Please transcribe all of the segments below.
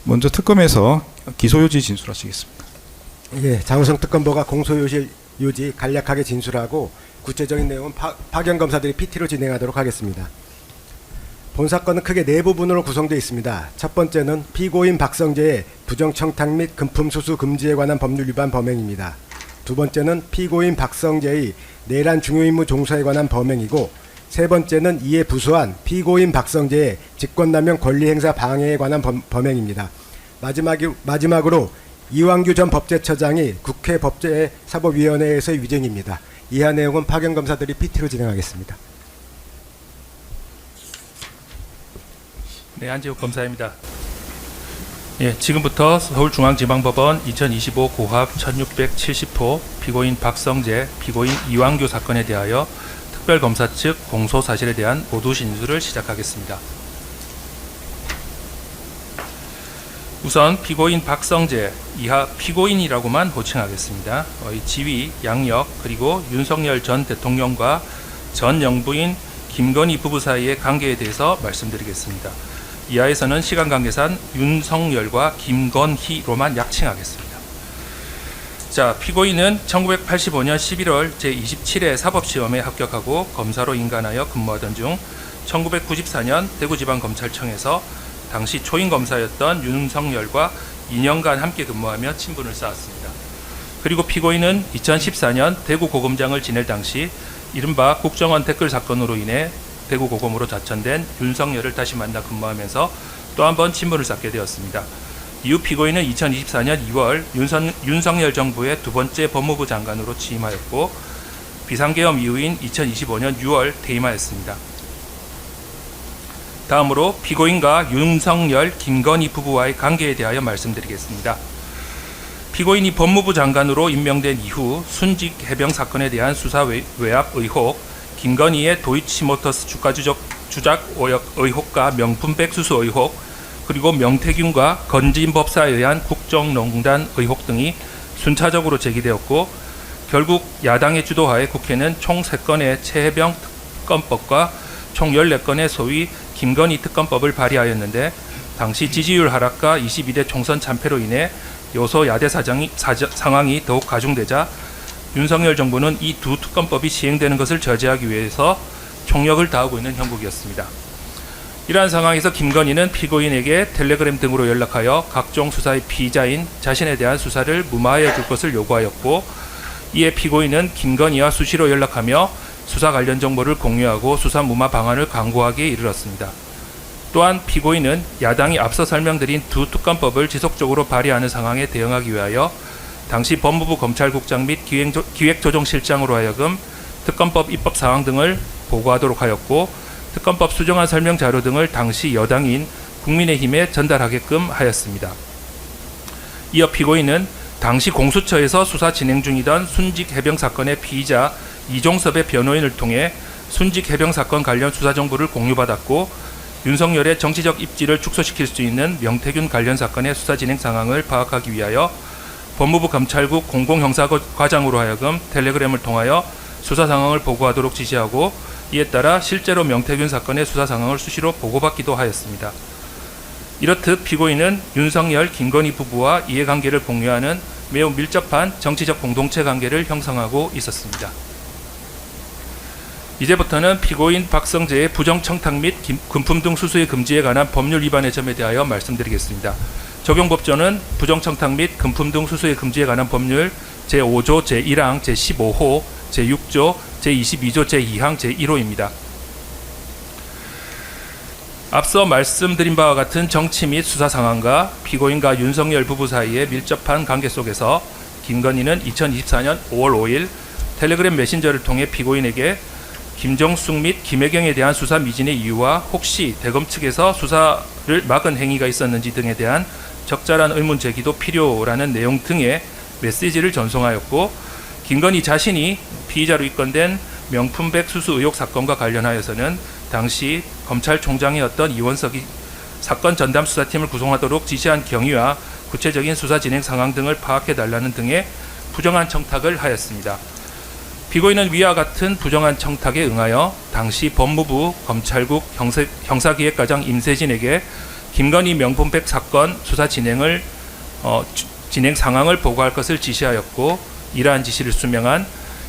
먼저 특검에서 기소유지 진술하시겠습니다. 예, 장우성 특검보가 공소유지 간략하게 진술하고 구체적인 내용은 파견 검사들이 PT로 진행하도록 하겠습니다. 본 사건은 크게 네 부분으로 구성되어 있습니다. 첫 번째는 피고인 박성재의 부정청탁 및 금품 수수 금지에 관한 법률 위반 범행입니다. 두 번째는 피고인 박성재의 내란 중요임무 종사에 관한 범행이고, 세 번째는 이에 부수한 피고인 박성재의 직권남용 권리행사 방해에 관한 범행입니다. 마지막으로 이완규 전 법제처장이 국회 법제사법위원회에서의 위증입니다. 이하 내용은 파견 검사들이 PT로 진행하겠습니다. 네, 안재욱 검사입니다. 예, 지금부터 서울중앙지방법원 2025 고합 1670호 피고인 박성재, 피고인 이완규 사건에 대하여 특별검사 측 공소 사실에 대한 모두 진술을 시작하겠습니다. 우선 피고인 박성재, 이하 피고인이라고만 호칭하겠습니다. 지위, 양력, 그리고 윤석열 전 대통령과 전 영부인 김건희 부부 사이의 관계에 대해서 말씀드리겠습니다. 이하에서는 시간 관계상 윤석열과 김건희로만 약칭하겠습니다. 자, 피고인은 1985년 11월 제27회 사법시험에 합격하고 검사로 인간하여 근무하던 중 1994년 대구지방검찰청에서 당시 초임검사였던 윤석열과 2년간 함께 근무하며 친분을 쌓았습니다. 그리고 피고인은 2014년 대구고검장을 지낼 당시 이른바 국정원 댓글 사건으로 인해 대구고검으로 자천된 윤석열을 다시 만나 근무하면서 또 한 번 친분을 쌓게 되었습니다. 이후 피고인은 2024년 2월 윤석열 정부의 두 번째 법무부 장관으로 취임하였고, 비상계엄 이후인 2025년 6월 퇴임하였습니다. 다음으로 피고인과 윤석열, 김건희 부부와의 관계에 대하여 말씀드리겠습니다. 피고인이 법무부 장관으로 임명된 이후 순직 해병 사건에 대한 수사 외압 의혹, 김건희의 도이치모터스 주가 주작 의혹과 명품백 수수 의혹, 그리고 명태균과 건진법사에 의한 국정농단 의혹 등이 순차적으로 제기되었고, 결국 야당의 주도하에 국회는 총 3건의 최해병 특검법과 총 14건의 소위 김건희 특검법을 발의하였는데, 당시 지지율 하락과 22대 총선 참패로 인해 요소 야대 상황이 더욱 가중되자 윤석열 정부는 이 두 특검법이 시행되는 것을 저지하기 위해서 총력을 다하고 있는 형국이었습니다. 이러한 상황에서 김건희는 피고인에게 텔레그램 등으로 연락하여 각종 수사의 피의자인 자신에 대한 수사를 무마하여 줄 것을 요구하였고, 이에 피고인은 김건희와 수시로 연락하며 수사 관련 정보를 공유하고 수사 무마 방안을 강구하기에 이르렀습니다. 또한 피고인은 야당이 앞서 설명드린 두 특검법을 지속적으로 발의하는 상황에 대응하기 위하여 당시 법무부 검찰국장 및 기획조정실장으로 하여금 특검법 입법 사항 등을 보고하도록 하였고, 특검법 수정안 설명 자료 등을 당시 여당인 국민의힘에 전달하게끔 하였습니다. 이어 피고인은 당시 공수처에서 수사 진행 중이던 순직 해병 사건의 피의자 이종섭의 변호인을 통해 순직 해병 사건 관련 수사 정보를 공유받았고, 윤석열의 정치적 입지를 축소시킬 수 있는 명태균 관련 사건의 수사 진행 상황을 파악하기 위하여 법무부 검찰국 공공형사과장으로 하여금 텔레그램을 통하여 수사 상황을 보고하도록 지시하고, 이에 따라 실제로 명태균 사건의 수사 상황을 수시로 보고받기도 하였습니다. 이렇듯 피고인은 윤석열, 김건희 부부와 이해관계를 공유하는 매우 밀접한 정치적 공동체 관계를 형성하고 있었습니다. 이제부터는 피고인 박성재의 부정청탁 및 금품 등 수수의 금지에 관한 법률 위반의 점에 대하여 말씀드리겠습니다. 적용법조는 부정청탁 및 금품 등 수수의 금지에 관한 법률 제5조 제1항 제15호 제6조 제22조 제2항 제1호입니다. 앞서 말씀드린 바와 같은 정치 및 수사 상황과 피고인과 윤석열 부부 사이의 밀접한 관계 속에서 김건희는 2024년 5월 5일 텔레그램 메신저를 통해 피고인에게 김정숙 및 김혜경에 대한 수사 미진의 이유와 혹시 대검 측에서 수사를 막은 행위가 있었는지 등에 대한 적절한 의문 제기도 필요라는 내용 등의 메시지를 전송하였고, 김건희 자신이 피의자로 입건된 명품백 수수 의혹 사건과 관련하여서는 당시 검찰총장이었던 이원석이 사건 전담 수사팀을 구성하도록 지시한 경위와 구체적인 수사 진행 상황 등을 파악해달라는 등의 부정한 청탁을 하였습니다. 피고인은 위와 같은 부정한 청탁에 응하여 당시 법무부 검찰국 형사기획과장 임세진에게 김건희 명품백 사건 수사 진행 상황을 보고할 것을 지시하였고, 이러한 지시를 수명한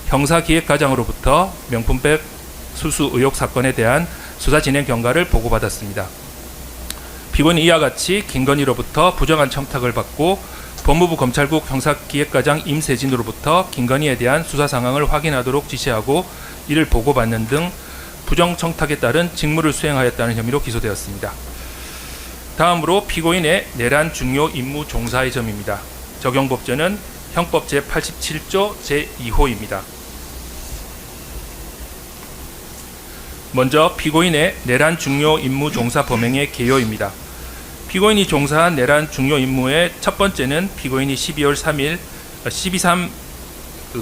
형사기획과장으로부터 명품백 수수 의혹 사건에 대한 수사 진행 경과를 보고받았습니다. 피고인은 이와 같이 김건희로부터 부정한 청탁을 받고 법무부 검찰국 형사기획과장 임세진으로부터 김건희에 대한 수사 상황을 확인하도록 지시하고 이를 보고받는 등 부정 청탁에 따른 직무를 수행하였다는 혐의로 기소되었습니다. 다음으로 피고인의 내란 중요 임무 종사의 점입니다. 적용법전은 형법 제87조 제2호입니다. 먼저 피고인의 내란 중요 임무 종사 범행의 개요입니다. 피고인이 종사한 내란 중요 임무의 첫 번째는 피고인이 12월 3일 12.3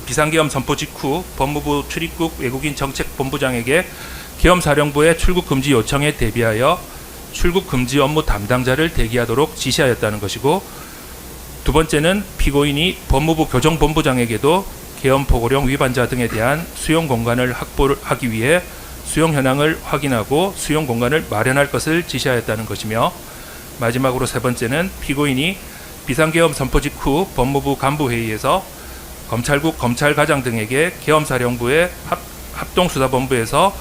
비상계엄 선포 직후 법무부 출입국 외국인 정책본부장에게 계엄사령부의 출국 금지 요청에 대비하여 출국 금지 업무 담당자를 대기하도록 지시하였다는 것이고, 두 번째는 피고인이 법무부 교정본부장에게도 계엄 포고령 위반자 등에 대한 수용 공간을 확보하기 위해 수용 현황을 확인하고 수용 공간을 마련할 것을 지시하였다는 것이며, 마지막으로 세 번째는 피고인이 비상계엄 선포 직후 법무부 간부회의에서 검찰국 검찰과장 등에게 계엄사령부의 합동수사본부에서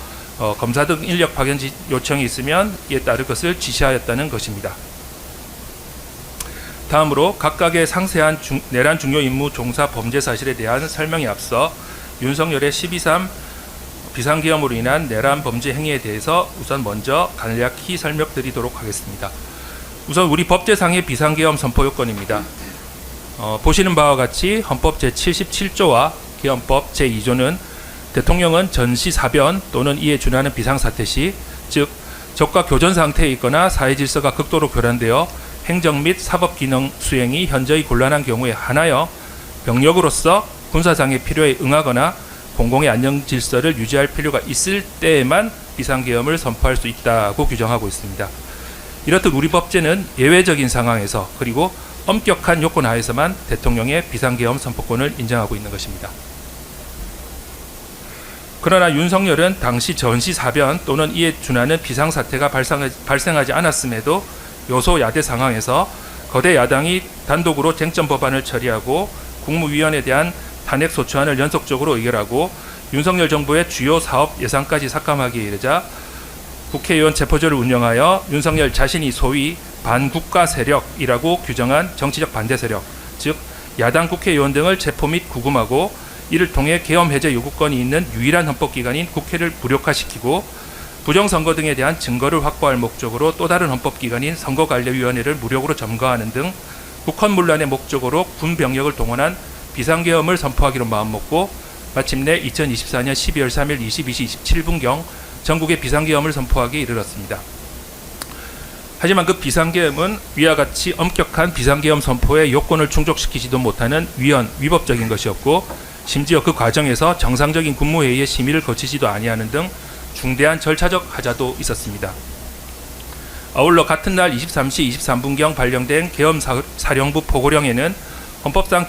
검사 등 인력 파견 요청이 있으면 이에 따를 것을 지시하였다는 것입니다. 다음으로 각각의 상세한 내란 중요 임무 종사 범죄 사실에 대한 설명에 앞서 윤석열의 12.3 비상계엄으로 인한 내란 범죄 행위에 대해서 우선 먼저 간략히 설명드리도록 하겠습니다. 우선 우리 법제상의 비상계엄 선포 요건입니다. 보시는 바와 같이 헌법 제77조와 계엄법 제2조는 대통령은 전시사변 또는 이에 준하는 비상사태 시, 즉 적과 교전 상태에 있거나 사회질서가 극도로 교란되어 행정 및 사법 기능 수행이 현저히 곤란한 경우에 한하여 병력으로서 군사상의 필요에 응하거나 공공의 안녕 질서를 유지할 필요가 있을 때에만 비상계엄을 선포할 수 있다고 규정하고 있습니다. 이렇듯 우리 법제는 예외적인 상황에서 그리고 엄격한 요건 하에서만 대통령의 비상계엄 선포권을 인정하고 있는 것입니다. 그러나 윤석열은 당시 전시사변 또는 이에 준하는 비상사태가 발생하지 않았음에도 여소야대 상황에서 거대 야당이 단독으로 쟁점 법안을 처리하고 국무위원에 대한 탄핵소추안을 연속적으로 의결하고 윤석열 정부의 주요 사업 예산까지 삭감하기에 이르자 국회의원 체포조를 운영하여 윤석열 자신이 소위 반국가 세력이라고 규정한 정치적 반대 세력, 즉 야당 국회의원 등을 체포 및 구금하고 이를 통해 계엄 해제 요구권이 있는 유일한 헌법기관인 국회를 무력화시키고 부정선거 등에 대한 증거를 확보할 목적으로 또 다른 헌법기관인 선거관리위원회를 무력으로 점거하는 등 국헌문란의 목적으로 군 병력을 동원한 비상계엄을 선포하기로 마음먹고 마침내 2024년 12월 3일 22시 27분경 전국에 비상계엄을 선포하기에 이르렀습니다. 하지만 그 비상계엄은 위와 같이 엄격한 비상계엄 선포의 요건을 충족시키지도 못하는 위법적인 것이었고, 심지어 그 과정에서 정상적인 국무회의의 심의를 거치지도 아니하는 등 중대한 절차적 하자도 있었습니다. 아울러 같은 날 23시 23분경 발령된 계엄사령부 포고령에는 헌법상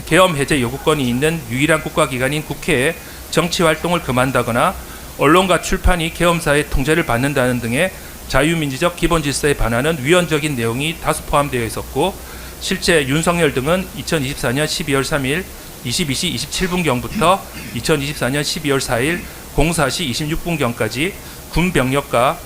계엄 해제 요구권이 있는 유일한 국가기관인 국회에 정치활동을 금한다거나 언론과 출판이 계엄사의 통제를 받는다는 등의 자유민주적 기본질서에 반하는 위헌적인 내용이 다수 포함되어 있었고, 실제 윤석열 등은 2024년 12월 3일 22시 27분경부터 2024년 12월 4일 04시 26분경까지 군 병력과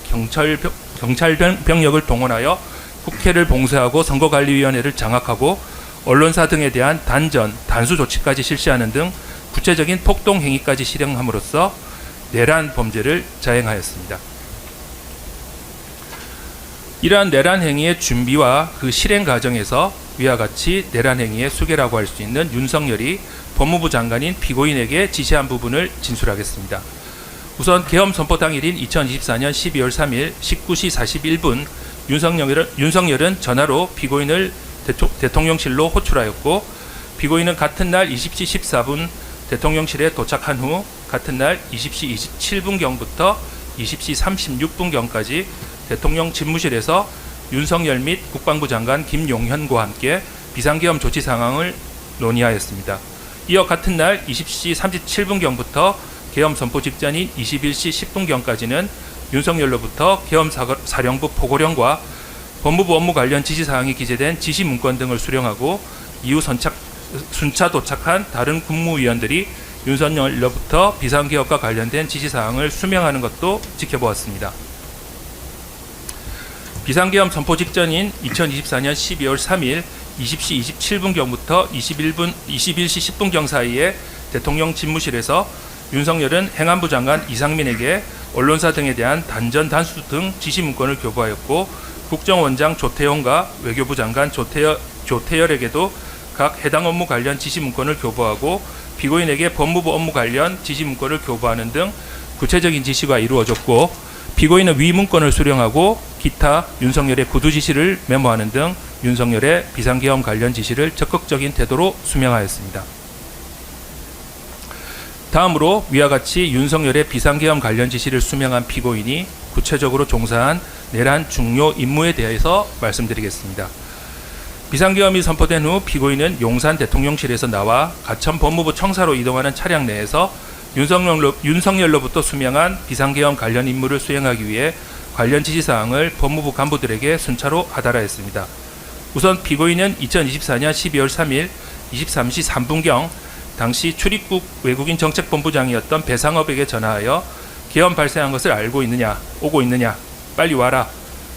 경찰 병력을 동원하여 국회를 봉쇄하고 선거관리위원회를 장악하고 언론사 등에 대한 단수 조치까지 실시하는 등 구체적인 폭동 행위까지 실행함으로써 내란 범죄를 자행하였습니다. 이러한 내란 행위의 준비와 그 실행 과정에서 위와 같이 내란 행위의 수괴라고 할 수 있는 윤석열이 법무부 장관인 피고인에게 지시한 부분을 진술하겠습니다. 우선 계엄 선포 당일인 2024년 12월 3일 19시 41분 윤석열은 전화로 피고인을 대통령실로 호출하였고, 피고인은 같은 날 20시 14분 대통령실에 도착한 후 같은 날 20시 27분경부터 20시 36분경까지 대통령 집무실에서 윤석열 및 국방부 장관 김용현과 함께 비상계엄 조치 상황을 논의하였습니다. 이어 같은 날 20시 37분경부터 계엄 선포 직전인 21시 10분경까지는 윤석열로부터 계엄사령부 포고령과 법무부 업무 관련 지시사항이 기재된 지시문건 등을 수령하고 이후 순차 도착한 다른 국무위원들이 윤석열로부터 비상개혁과 관련된 지시사항을 수명하는 것도 지켜보았습니다. 비상계엄 선포 직전인 2024년 12월 3일 20시 27분경부터 21시 10분경 사이에 대통령 집무실에서 윤석열은 행안부 장관 이상민에게 언론사 등에 대한 단전 단수 등 지시문건을 교부하였고 국정원장 조태용과 외교부 장관 조태열에게도 각 해당 업무 관련 지시문건을 교부하고 피고인에게 법무부 업무 관련 지시문건을 교부하는 등 구체적인 지시가 이루어졌고 피고인은 위 문건을 수령하고 기타 윤석열의 구두 지시를 메모하는 등 윤석열의 비상계엄 관련 지시를 적극적인 태도로 수명하였습니다. 다음으로 위와 같이 윤석열의 비상계엄 관련 지시를 수명한 피고인이 구체적으로 종사한 내란 중요 임무에 대해서 말씀드리겠습니다. 비상계엄이 선포된 후 피고인은 용산 대통령실에서 나와 가천 법무부 청사로 이동하는 차량 내에서 윤석열로부터 수명한 비상계엄 관련 임무를 수행하기 위해 관련 지시사항을 법무부 간부들에게 순차로 하달하였습니다. 우선 피고인은 2024년 12월 3일 23시 3분경 당시 출입국 외국인 정책본부장이었던 배상업에게 전화하여 계엄 발생한 것을 알고 있느냐, 오고 있느냐, 빨리 와라.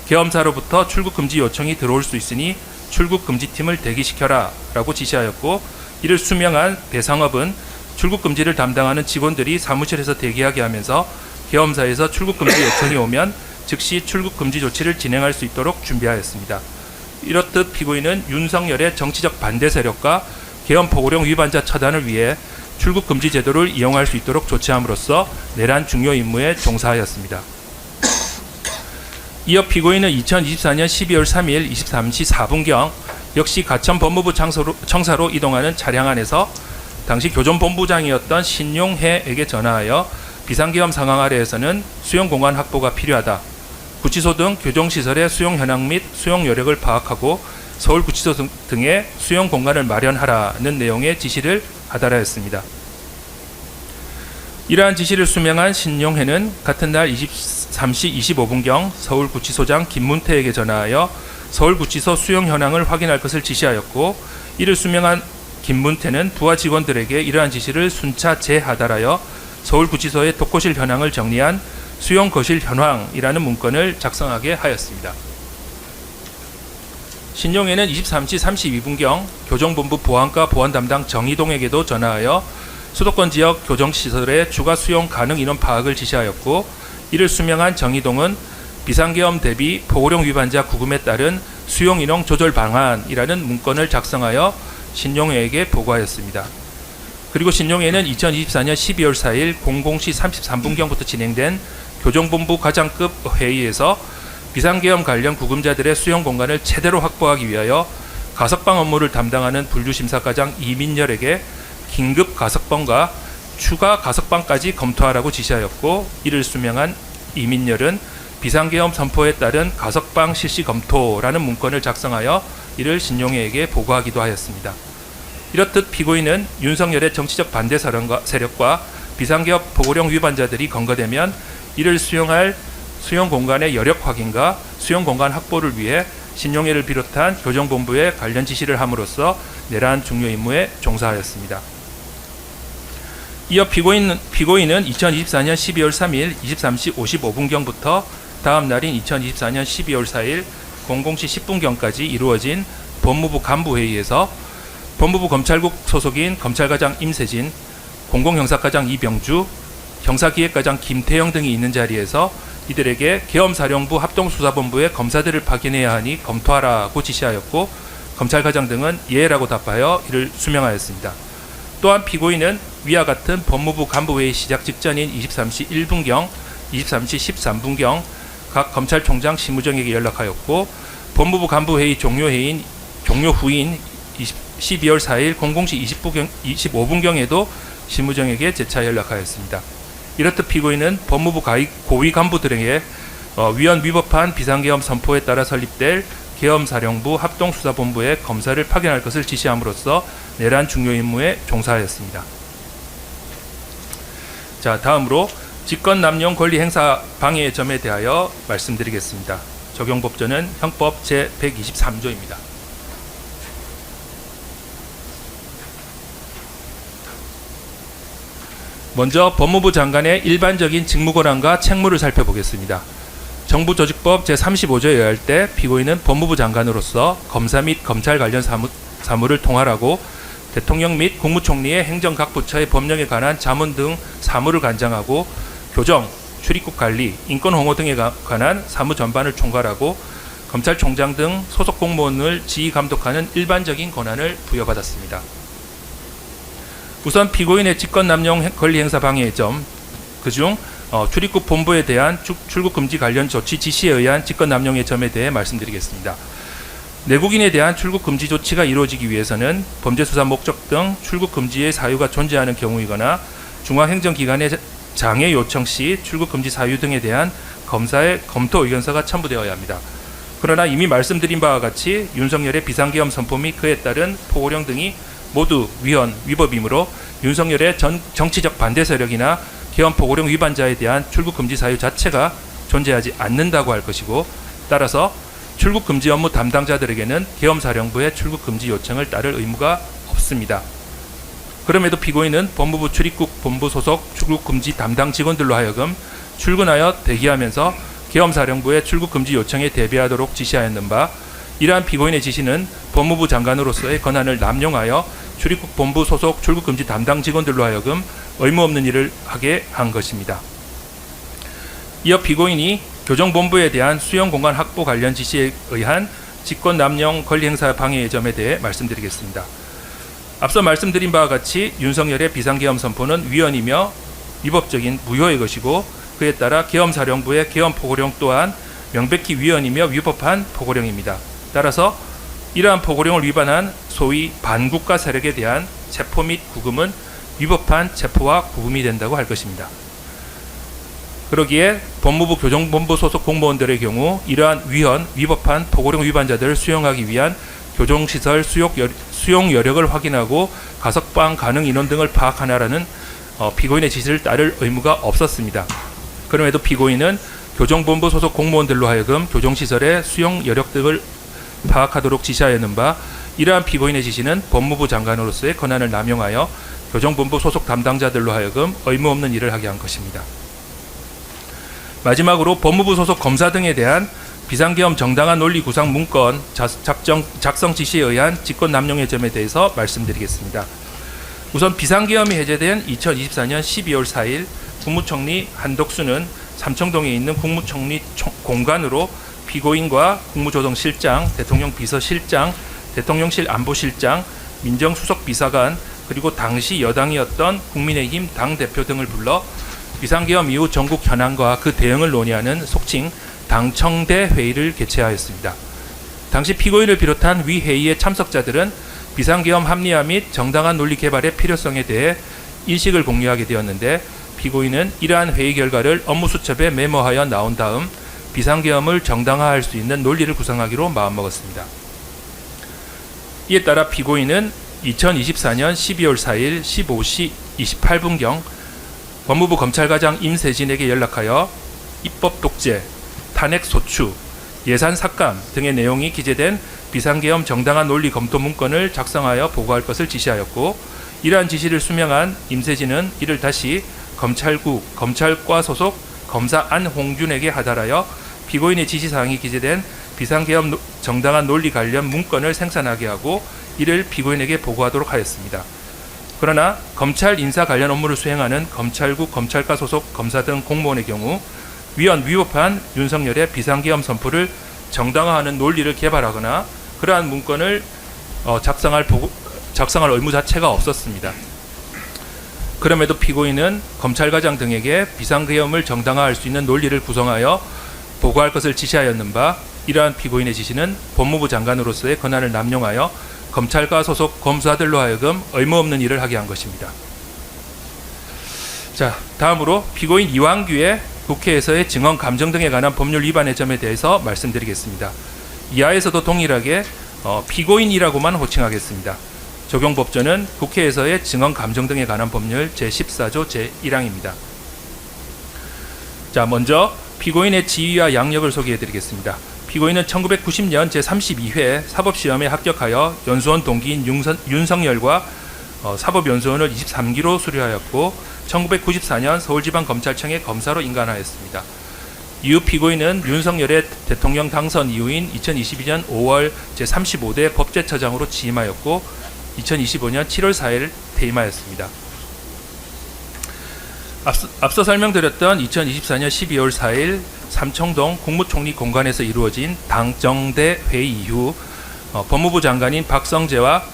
계엄사로부터 출국 금지 요청이 들어올 수 있으니 출국 금지팀을 대기시켜라 라고 지시하였고 이를 수명한 배상업은 출국 금지를 담당하는 직원들이 사무실에서 대기하게 하면서 계엄사에서 출국 금지 요청이 오면 즉시 출국 금지 조치를 진행할 수 있도록 준비하였습니다. 이렇듯 피고인은 윤석열의 정치적 반대 세력과 계엄 포고령 위반자 처단을 위해 출국 금지 제도를 이용할 수 있도록 조치함으로써 내란 중요 임무에 종사하였습니다. 이어 피고인은 2024년 12월 3일 23시 4분경 역시 가천 법무부 청사로 이동하는 차량 안에서 당시 교정본부장이었던 신용해에게 전화하여 비상계엄 상황 아래에서는 수용 공간 확보가 필요하다. 구치소 등 교정시설의 수용 현황 및 수용 여력을 파악하고 서울구치소 등의 수용 공간을 마련하라는 내용의 지시를 하달하였습니다. 이러한 지시를 수명한 신용해는 같은 날 23시 25분경 서울구치소장 김문태에게 전화하여 서울구치소 수용 현황을 확인할 것을 지시하였고 이를 수명한 김문태는 부하 직원들에게 이러한 지시를 순차 재하달하여 서울구치소의 독거실 현황을 정리한 수용 거실 현황이라는 문건을 작성하게 하였습니다. 신용해는 23시 32분경 교정본부 보안과 보안 담당 정희동에게도 전화하여 수도권 지역 교정시설의 추가 수용 가능 인원 파악을 지시하였고 이를 수명한 정희동은 비상계엄 대비 포고령 위반자 구금에 따른 수용 인원 조절 방안이라는 문건을 작성하여 신용해에게 보고하였습니다. 그리고 신용해는 2024년 12월 4일 00시 33분경부터 진행된 교정본부 과장급 회의에서 비상계엄 관련 구금자들의 수용 공간을 최대로 확보하기 위하여 가석방 업무를 담당하는 분류심사과장 이민열에게 긴급 가석방과 추가 가석방까지 검토하라고 지시하였고 이를 수명한 이민열은 비상계엄 선포에 따른 가석방 실시 검토라는 문건을 작성하여 이를 신용해에게 보고하기도 하였습니다. 이렇듯 피고인은 윤석열의 정치적 반대 세력과 비상계엄 포고령 위반자들이 검거되면 이를 수용할 수용 공간의 여력 확인과 수용 공간 확보를 위해 신용해를 비롯한 교정본부에 관련 지시를 함으로써 내란 중요 임무에 종사하였습니다. 이어 피고인은 2024년 12월 3일 23시 55분경부터 다음 날인 2024년 12월 4일 00시 10분경까지 이루어진 법무부 간부회의에서 법무부 검찰국 소속인 검찰과장 임세진, 공공형사과장 이병주, 형사기획과장 김태영 등이 있는 자리에서 이들에게 계엄사령부 합동수사본부에 검사들을 파견해야 하니 검토하라고 지시하였고 검찰과장 등은 예라고 답하여 이를 수명하였습니다. 또한 피고인은 위와 같은 법무부 간부회의 시작 직전인 23시 1분경, 23시 13분경 각 검찰총장 심우정에게 연락하였고 법무부 간부회의 종료 후인 12월 4일 00시 25분경에도 심우정에게 재차 연락하였습니다. 이렇듯 피고인은 법무부 고위 간부들에게 위헌 위법한 비상계엄 선포에 따라 설립될 계엄사령부 합동수사본부에 검사를 파견할 것을 지시함으로써 내란 중요 임무에 종사하였습니다. 자, 다음으로 직권남용 권리 행사 방해의 점에 대하여 말씀드리겠습니다. 적용 법조는 형법 제123조입니다. 먼저 법무부 장관의 일반적인 직무권한과 책무를 살펴보겠습니다. 정부조직법 제35조에 의할 때 피고인은 법무부 장관으로서 검사 및 검찰 관련 사무를 통할하고 대통령 및 국무총리의 행정 각 부처의 법령에 관한 자문 등 사무를 관장하고 교정, 출입국 관리, 인권 홍보 등에 관한 사무 전반을 총괄하고 검찰총장 등 소속 공무원을 지휘 감독하는 일반적인 권한을 부여받았습니다. 우선 피고인의 직권남용 권리행사 방해의 점, 그중 출입국 본부에 대한 출국 금지 관련 조치 지시에 의한 직권남용의 점에 대해 말씀드리겠습니다. 내국인에 대한 출국 금지 조치가 이루어지기 위해서는 범죄수사 목적 등 출국 금지의 사유가 존재하는 경우이거나 중앙행정기관의 장애 요청 시 출국 금지 사유 등에 대한 검사의 검토 의견서가 첨부되어야 합니다. 그러나 이미 말씀드린 바와 같이 윤석열의 비상계엄 선포 및 그에 따른 포고령 등이 모두 위헌, 위법이므로 윤석열의 정치적 반대 세력이나 계엄 포고령 위반자에 대한 출국 금지 사유 자체가 존재하지 않는다고 할 것이고, 따라서 출국 금지 업무 담당자들에게는 계엄사령부의 출국 금지 요청을 따를 의무가 없습니다. 그럼에도 피고인은 법무부 출입국 본부 소속 출국 금지 담당 직원들로 하여금 출근하여 대기하면서 계엄사령부의 출국 금지 요청에 대비하도록 지시하였는 바, 이러한 피고인의 지시는 법무부 장관으로서의 권한을 남용하여 출입국 본부 소속 출국 금지 담당 직원들로 하여금 의무 없는 일을 하게 한 것입니다. 이어 피고인이 교정본부에 대한 수용 공간 확보 관련 지시에 의한 직권 남용 권리 행사 방해의 점에 대해 말씀드리겠습니다. 앞서 말씀드린 바와 같이 윤석열의 비상계엄 선포는 위헌이며 위법적인 무효의 것이고, 그에 따라 계엄사령부의 계엄 포고령 또한 명백히 위헌이며 위법한 포고령입니다. 따라서 이러한 포고령을 위반한 소위 반국가 세력에 대한 체포 및 구금은 위법한 체포와 구금이 된다고 할 것입니다. 그러기에 법무부 교정본부 소속 공무원들의 경우 이러한 위헌, 위법한 포고령 위반자들을 수용하기 위한 교정시설 수용 여력을 확인하고 가석방 가능 인원 등을 파악하라는 피고인의 지시를 따를 의무가 없었습니다. 그럼에도 피고인은 교정본부 소속 공무원들로 하여금 교정시설의 수용 여력 등을 파악하도록 지시하였는 바, 이러한 피고인의 지시는 법무부 장관으로서의 권한을 남용하여 교정본부 소속 담당자들로 하여금 의무 없는 일을 하게 한 것입니다. 마지막으로 법무부 소속 검사 등에 대한 비상계엄 정당한 논리 구상 문건 작성 지시에 의한 직권 남용의 점에 대해서 말씀드리겠습니다. 우선 비상계엄이 해제된 2024년 12월 4일 국무총리 한덕수는 삼청동에 있는 국무총리 공관으로 피고인과 국무조정실장, 대통령 비서실장, 대통령실 안보실장, 민정수석비서관, 그리고 당시 여당이었던 국민의힘 당대표 등을 불러 비상계엄 이후 전국 현안과 그 대응을 논의하는 속칭 당청대 회의를 개최하였습니다. 당시 피고인을 비롯한 위 회의의 참석자들은 비상계엄 합리화 및 정당한 논리 개발의 필요성에 대해 인식을 공유하게 되었는데, 피고인은 이러한 회의 결과를 업무 수첩에 메모하여 나온 다음 비상계엄을 정당화할 수 있는 논리를 구성하기로 마음먹었습니다. 이에 따라 피고인은 2024년 12월 4일 15시 28분경 법무부 검찰과장 임세진에게 연락하여 입법 독재, 탄핵 소추, 예산 삭감 등의 내용이 기재된 비상계엄 정당한 논리 검토 문건을 작성하여 보고할 것을 지시하였고, 이러한 지시를 수명한 임세진은 이를 다시 검찰국, 검찰과 소속 검사 안홍준에게 하달하여 피고인의 지시사항이 기재된 비상계엄 정당한 논리 관련 문건을 생산하게 하고 이를 피고인에게 보고하도록 하였습니다. 그러나 검찰 인사 관련 업무를 수행하는 검찰국, 검찰과 소속 검사 등 공무원의 경우 위헌, 위법한 윤석열의 비상계엄 선포를 정당화하는 논리를 개발하거나 그러한 문건을 작성할 의무 자체가 없었습니다. 그럼에도 피고인은 검찰과장 등에게 비상계엄을 정당화할 수 있는 논리를 구성하여 보고할 것을 지시하였는 바, 이러한 피고인의 지시는 법무부 장관으로서의 권한을 남용하여 검찰과 소속 검사들로 하여금 의무 없는 일을 하게 한 것입니다. 자, 다음으로 피고인 이완규의 국회에서의 증언 감정 등에 관한 법률 위반의 점에 대해서 말씀드리겠습니다. 이하에서도 동일하게 피고인이라고만 호칭하겠습니다. 적용 법조는 국회에서의 증언 감정 등에 관한 법률 제14조 제1항입니다. 자, 먼저 피고인의 지위와 양력을 소개해 드리겠습니다. 피고인은 1990년 제32회 사법시험에 합격하여 연수원 동기인 윤석열과 사법연수원을 23기로 수료하였고 1994년 서울지방검찰청의 검사로 임관하였습니다. 이후 피고인은 윤석열의 대통령 당선 이후인 2022년 5월 제35대 법제처장으로 취임하였고 2025년 7월 4일 퇴임하였습니다. 앞서 설명드렸던 2024년 12월 4일 삼청동 국무총리 공관에서 이루어진 당정대 회의 이후 법무부 장관인 박성재와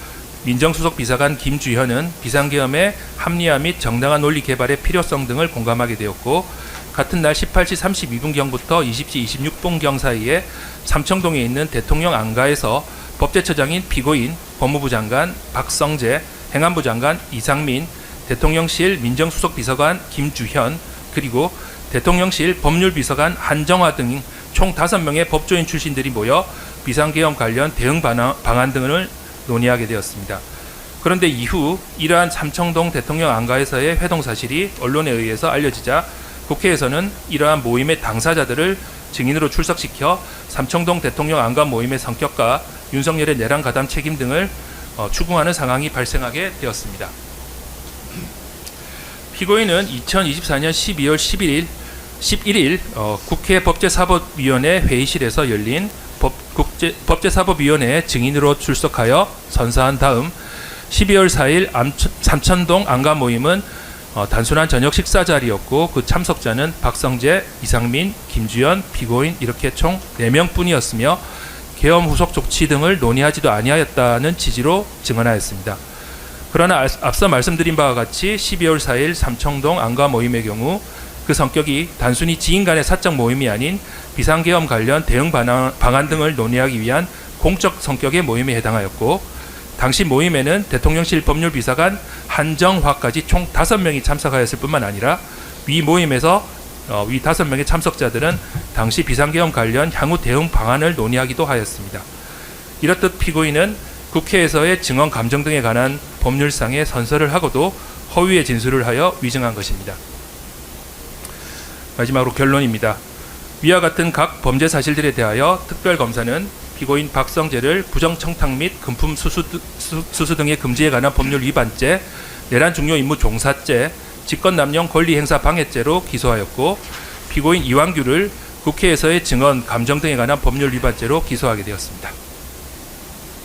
민정수석 비서관 김주현은 비상계엄의 합리화 및 정당한 논리 개발의 필요성 등을 공감하게 되었고 같은 날 18시 32분경부터 20시 26분경 사이에 삼청동에 있는 대통령 안가에서 법제처장인 피고인, 법무부 장관 박성재, 행안부 장관 이상민, 대통령실 민정수석 비서관 김주현, 그리고 대통령실 법률비서관 한정화 등 총 5명의 법조인 출신들이 모여 비상계엄 관련 대응 방안 등을 논의하게 되었습니다. 그런데 이후 이러한 삼청동 대통령 안가에서의 회동 사실이 언론에 의해서 알려지자 국회에서는 이러한 모임의 당사자들을 증인으로 출석시켜 삼청동 대통령 안가 모임의 성격과 윤석열의 내란 가담 책임 등을 추궁하는 상황이 발생하게 되었습니다. 피고인은 2024년 12월 11일 국회 법제사법위원회 회의실에서 열린 법제사법위원회 증인으로 출석하여 선서한 다음 12월 4일 삼천동 안가 모임은 단순한 저녁 식사 자리였고 그 참석자는 박성재, 이상민, 김주현, 피고인 이렇게 총 4명뿐이었으며 계엄 후속 조치 등을 논의하지도 아니하였다는 취지로 증언하였습니다. 그러나 앞서 말씀드린 바와 같이 12월 4일 삼청동 안가 모임의 경우 그 성격이 단순히 지인 간의 사적 모임이 아닌 비상계엄 관련 대응 방안 등을 논의하기 위한 공적 성격의 모임에 해당하였고 당시 모임에는 대통령실 법률비서관 한정화까지 총 5명이 참석하였을 뿐만 아니라 위 모임에서 위 5명의 참석자들은 당시 비상계엄 관련 향후 대응 방안을 논의하기도 하였습니다. 이렇듯 피고인은 국회에서의 증언 감정 등에 관한 법률상의 선서를 하고도 허위의 진술을 하여 위증한 것입니다. 마지막으로 결론입니다. 위와 같은 각 범죄 사실들에 대하여 특별검사는 피고인 박성재를 부정청탁 및 금품 수수 등의 금지에 관한 법률 위반죄, 내란 중요 임무 종사죄, 직권남용 권리행사 방해죄로 기소하였고 피고인 이완규를 국회에서의 증언 감정 등에 관한 법률 위반죄로 기소하게 되었습니다.